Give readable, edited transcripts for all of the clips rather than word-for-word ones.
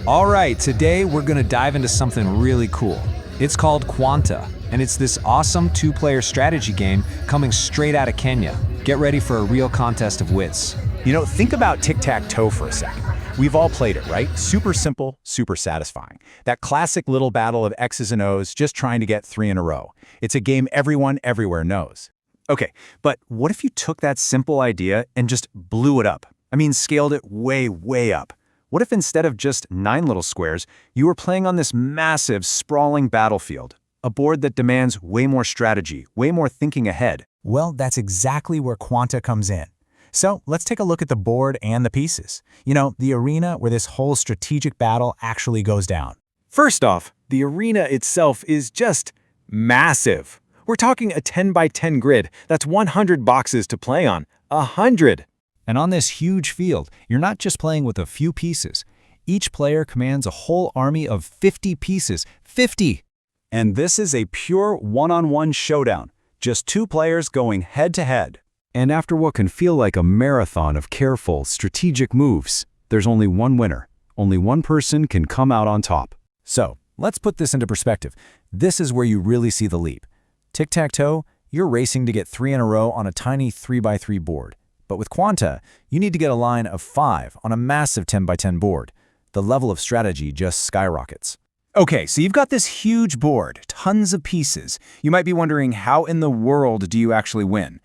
All right, today we're gonna dive into something really cool. It's called QUONTA, and it's this awesome two-player strategy game coming straight out of Kenya. Get ready for a real contest of wits. Think about tic-tac-toe for a second. We've all played it, right? Super simple, super satisfying. That classic little battle of X's and O's just trying to get 3 in a row. It's a game everyone everywhere knows. Okay, but what if you took that simple idea and just blew it up? Scaled it way, way up. What if instead of just 9 little squares, you were playing on this massive, sprawling battlefield? A board that demands way more strategy, way more thinking ahead. Well, that's exactly where QUONTA comes in. So let's take a look at the board and the pieces. The arena where this whole strategic battle actually goes down. First off, the arena itself is just massive. We're talking a 10 by 10 grid. That's 100 boxes to play on. 100! And on this huge field, you're not just playing with a few pieces. Each player commands a whole army of 50 pieces. 50! And this is a pure one-on-one showdown. Just 2 players going head-to-head. And after what can feel like a marathon of careful, strategic moves, there's only one winner. Only one person can come out on top. So let's put this into perspective. This is where you really see the leap. Tic-tac-toe, you're racing to get 3 in a row on a tiny 3 by 3 board. But with QUONTA, you need to get a line of 5 on a massive 10 by 10 board. The level of strategy just skyrockets. Okay, so you've got this huge board, tons of pieces. You might be wondering, how in the world do you actually win?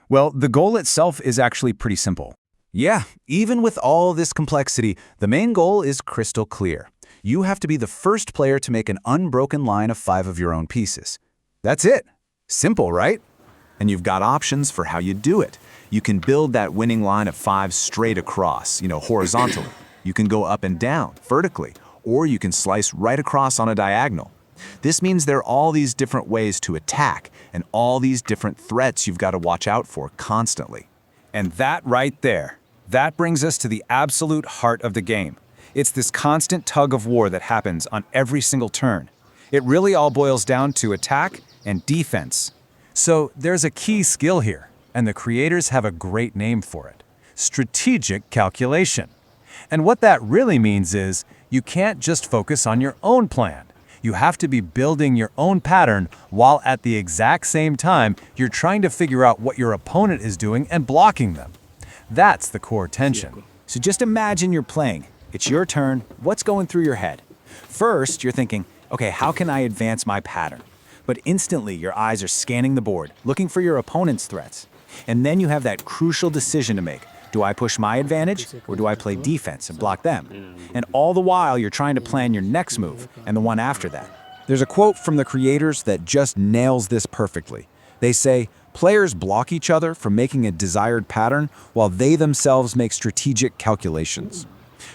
Well, the goal itself is actually pretty simple. Yeah, even with all this complexity, the main goal is crystal clear. You have to be the first player to make an unbroken line of 5 of your own pieces. That's it. Simple, right? And you've got options for how you do it. You can build that winning line of 5 straight across, horizontally. You can go up and down, vertically, or you can slice right across on a diagonal. This means there are all these different ways to attack and all these different threats you've got to watch out for constantly. And that right there, that brings us to the absolute heart of the game. It's this constant tug of war that happens on every single turn. It really all boils down to attack and defense. So there's a key skill here, and the creators have a great name for it: strategic calculation. And what that really means is you can't just focus on your own plan. You have to be building your own pattern while at the exact same time you're trying to figure out what your opponent is doing and blocking them. That's the core tension. So just imagine you're playing. It's your turn. What's going through your head? First, you're thinking, okay, how can I advance my pattern? But instantly, your eyes are scanning the board, looking for your opponent's threats. And then you have that crucial decision to make. Do I push my advantage, or do I play defense and block them? And all the while, you're trying to plan your next move and the one after that. There's a quote from the creators that just nails this perfectly. They say, "Players block each other from making a desired pattern while they themselves make strategic calculations."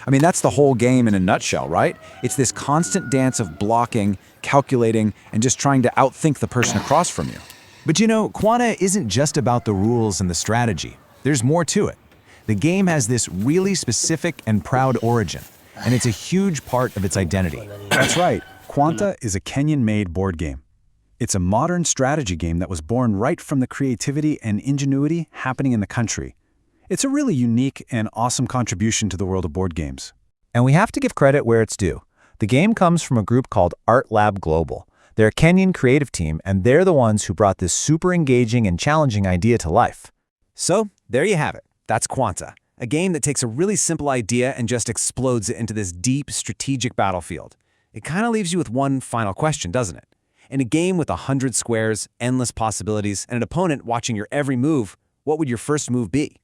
That's the whole game in a nutshell, right? It's this constant dance of blocking, calculating, and just trying to outthink the person across from you. But QUONTA isn't just about the rules and the strategy. There's more to it. The game has this really specific and proud origin, and it's a huge part of its identity. That's right. QUONTA is a Kenyan-made board game. It's a modern strategy game that was born right from the creativity and ingenuity happening in the country. It's a really unique and awesome contribution to the world of board games. And we have to give credit where it's due. The game comes from a group called Art Lab Global. They're a Kenyan creative team, and they're the ones who brought this super engaging and challenging idea to life. So, there you have it. That's QUONTA, a game that takes a really simple idea and just explodes it into this deep, strategic battlefield. It kind of leaves you with one final question, doesn't it? In a game with 100 squares, endless possibilities, and an opponent watching your every move, what would your first move be?